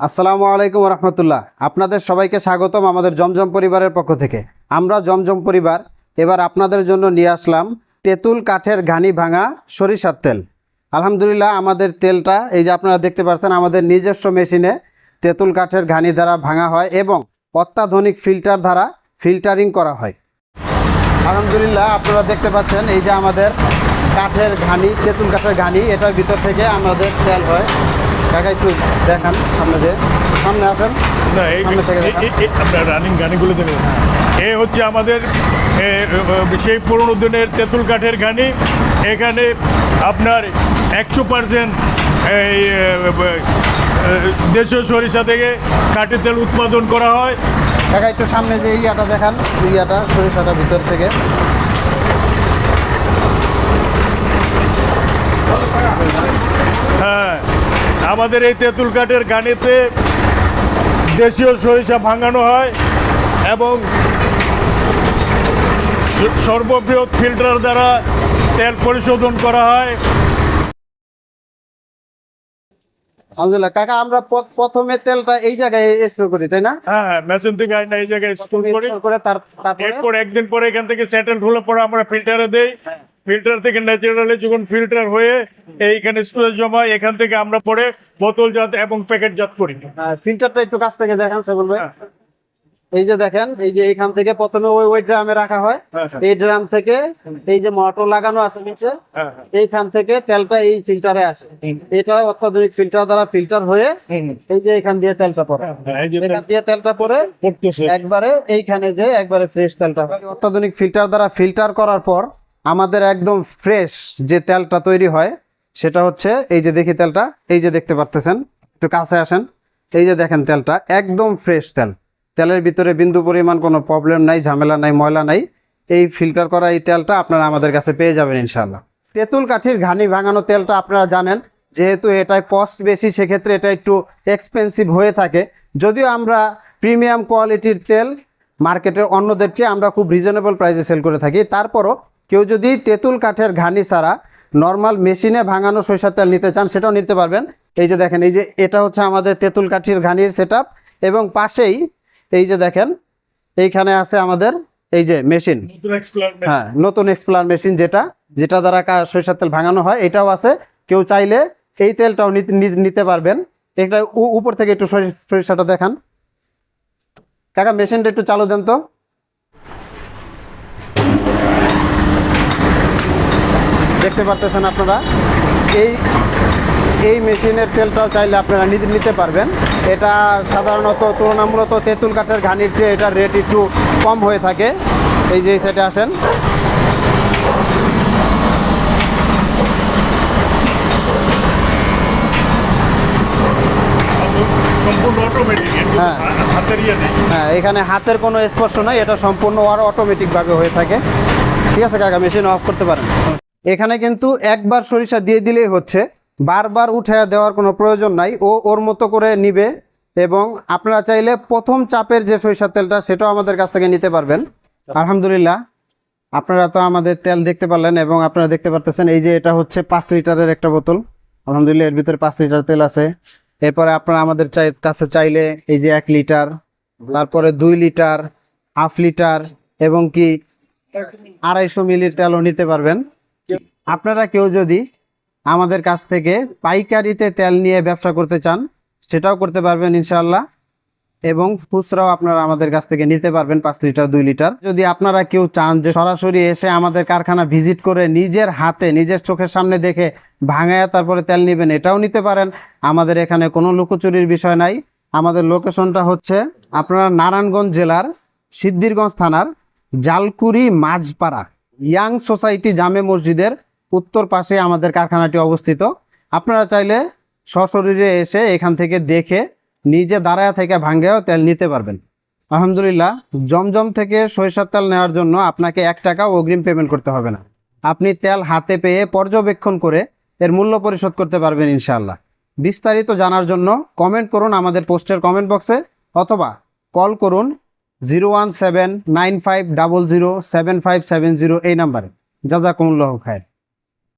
আসসালামু আলাইকুম রহমতুল্লাহ। আপনাদের সবাইকে স্বাগতম আমাদের জমজম পরিবারের পক্ষ থেকে। আমরা জমজম পরিবার এবার আপনাদের জন্য নিয়ে আসলাম তেঁতুল কাঠের ঘানি ভাঙা সরিষার তেল। আলহামদুলিল্লাহ, আমাদের তেলটা এই যে আপনারা দেখতে পাচ্ছেন আমাদের নিজস্ব মেশিনে তেঁতুল কাঠের ঘানি দ্বারা ভাঙা হয় এবং অত্যাধুনিক ফিল্টার দ্বারা ফিল্টারিং করা হয়। আলহামদুলিল্লাহ, আপনারা দেখতে পাচ্ছেন এই যে আমাদের কাঠের ঘানি, তেঁতুল কাঠের ঘানি, এটার ভিতর থেকে আমাদের তেল হয়। কাকা একটু দেখান, সামনে আসেন। আপনার রানিং গানিগুলো দেখেন। এ হচ্ছে আমাদের সেই পুরোনো দিনের তেঁতুল কাঠের ঘানি। এখানে আপনার 100% এই দেশীয় সরিষা থেকে খাঁটি তেল উৎপাদন করা হয়। কাকা একটু সামনে যে ইয়াটা দেখান, ইয়াটা সরিষাটা ভিতর থেকে। হ্যাঁ, আমাদের এই তেঁতুল কাঠের ঘানিতে দেশীয় সরিষা ভাঙানো হয় এবং সর্ববৃহৎ ফিল্টার দ্বারা তেল পরিশোধন করা হয়। আলহামদুলিল্লাহ কাকা, আমরা প্রথমে তেলটা এই জায়গায় স্টোর করি, তাই না? হ্যাঁ, মেশিন থেকে আইনা এই জায়গায় স্টোর করে এরপর একদিন পরে এখান থেকে সেটেল হলে পরে আমরা ফিল্টারে দেই। ফিল্টার থেকে ন্যাচারালি যখন ফিল্টার হয়ে এইখানে স্টোরেজ জমা, এখান থেকে আমরা পরে বোতলজাত এবং প্যাকেটজাত করি। ফিল্টারটা একটু কাছ থেকে দেখান সেবল ভাই। এই যে দেখেন, এই যে এইখান থেকে প্রথমে ওই ড্রামে রাখা হয়। এই ড্রাম থেকে এই যে মোটর লাগানো আছে নিচে, এইখান থেকে তেলটা এই ফিল্টারে আসে। এটা অত্যাধুনিক ফিল্টার দ্বারা ফিল্টার হয়ে এই যে এখান দিয়ে তেলটা পড়ে, এখান দিয়ে তেলটা পড়ে একবারে এইখানে যে একবারে ফ্রেশ তেলটা। অত্যাধুনিক ফিল্টার দ্বারা ফিল্টার করার পর আমাদের একদম ফ্রেশ যে তেলটা তৈরি হয় সেটা হচ্ছে এই যে দেখি তেলটা, এই যে দেখতে পারতেছেন, একটু কাছে আসেন। এই যে দেখেন তেলটা একদম ফ্রেশ তেল। তেলের ভিতরে বিন্দু পরিমাণ কোনো প্রবলেম নাই, ঝামেলা নাই, ময়লা নাই। এই ফিল্টার করা এই তেলটা আপনারা আমাদের কাছে পেয়ে যাবেন ইনশাআল্লাহ। তেঁতুল কাঠির ঘানি ভাঙানো তেলটা আপনারা জানেন, যেহেতু এটায় কস্ট বেশি, সেক্ষেত্রে এটা একটু এক্সপেন্সিভ হয়ে থাকে। যদিও আমরা প্রিমিয়াম কোয়ালিটির তেল মার্কেটে অন্যদের চেয়ে আমরা খুব রিজনেবল প্রাইসে সেল করে থাকি। তারপরও কেউ যদি তেঁতুল কাঠের ঘানি ছাড়া নর্মাল মেশিনে ভাঙানো সরিষার তেল নিতে চান, সেটাও নিতে পারবেন। এই যে দেখেন, এই যে এটা হচ্ছে আমাদের তেঁতুল কাঠির ঘানির সেটআপ এবং পাশেই এই যে দেখেন এইখানে আছে আমাদের এই যে মেশিন, হ্যাঁ, নতুন এক্সপ্লার মেশিন, যেটা দ্বারা সরিষার তেল ভাঙানো হয়, এটাও আছে। কেউ চাইলে এই তেলটাও নিতে পারবেন। এটা উপর থেকে একটু সরিষাটা দেখান কাকা, মেশিনটা একটু চালু দেন তো। দেখতে পারতেছেন আপনারা, এই মেশিনের তেলটাও চাইলে আপনারা নিতে পারবেন। এটা সাধারণত তুলনামূলক তেঁতুল কাঠের ঘানির চেয়ে এটার রেট একটু কম হয়ে থাকে। এই যে সেটে আসেন, হ্যাঁ, এখানে হাতের কোনো স্পর্শ নাই, এটা সম্পূর্ণ অটোমেটিকভাবে হয়ে থাকে। ঠিক আছে কাকা, মেশিন অফ করতে পারেন। এখানে কিন্তু একবার সরিষা দিয়ে দিলেই হচ্ছে, বারবার উঠে দেওয়ার কোনো প্রয়োজন নাই। ওর মতো করে নিবে এবং আপনারা চাইলে প্রথম চাপের যে সরিষার তেলটা সেটাও আমাদের কাছ থেকে নিতে পারবেন। আলহামদুলিল্লাহ, আপনারা তো আমাদের তেল দেখতে পারলেন এবং আপনারা দেখতে পারতেছেন এই যে এটা হচ্ছে 5 লিটারের একটা বোতল। আলহামদুলিল্লাহ, এর ভিতরে 5 লিটার তেল আছে। এরপরে আপনারা আমাদের কাছে চাইলে এই যে 1 লিটার, তারপরে 2 লিটার, হাফ লিটার এবং কি 250 মিলির তেলও নিতে পারবেন। আপনারা কেউ যদি আমাদের কাছ থেকে পাইকারিতে তেল নিয়ে ব্যবসা করতে চান, সেটাও করতে পারবেন ইনশাআল্লাহ, এবং খুচরাও আপনারা আমাদের কাছ থেকে নিতে পারবেন 5 লিটার 2 লিটার। যদি আপনারা কেউ চান যে সরাসরি এসে আমাদের কারখানা ভিজিট করে নিজের হাতে নিজের চোখের সামনে দেখে ভাঙায়া তারপরে তেল নেবেন, এটাও নিতে পারেন। আমাদের এখানে কোনো লুকোচুরির বিষয় নাই। আমাদের লোকেশনটা হচ্ছে আপনারা নারায়ণগঞ্জ জেলার সিদ্ধিরগঞ্জ থানার জালকুড়ি মাঝপাড়া ইয়াং সোসাইটি জামে মসজিদের উত্তর পাশে আমাদের কারখানাটি অবস্থিত। আপনারা চাইলে সশরীরে এসে এখান থেকে দেখে নিজে দাঁড়ায় থেকে ভাঙ্গেও তেল নিতে পারবেন। আলহামদুলিল্লাহ, জমজম থেকে সরিষার তেল নেওয়ার জন্য আপনাকে 1 টাকাও অগ্রিম পেমেন্ট করতে হবে না। আপনি তেল হাতে পেয়ে পর্যবেক্ষণ করে এর মূল্য পরিশোধ করতে পারবেন ইনশাআল্লাহ। বিস্তারিত জানার জন্য কমেন্ট করুন আমাদের পোস্টের কমেন্ট বক্সে, অথবা কল করুন 01795007570 এই নাম্বারে। জাযাকুমুল্লাহু খায়র।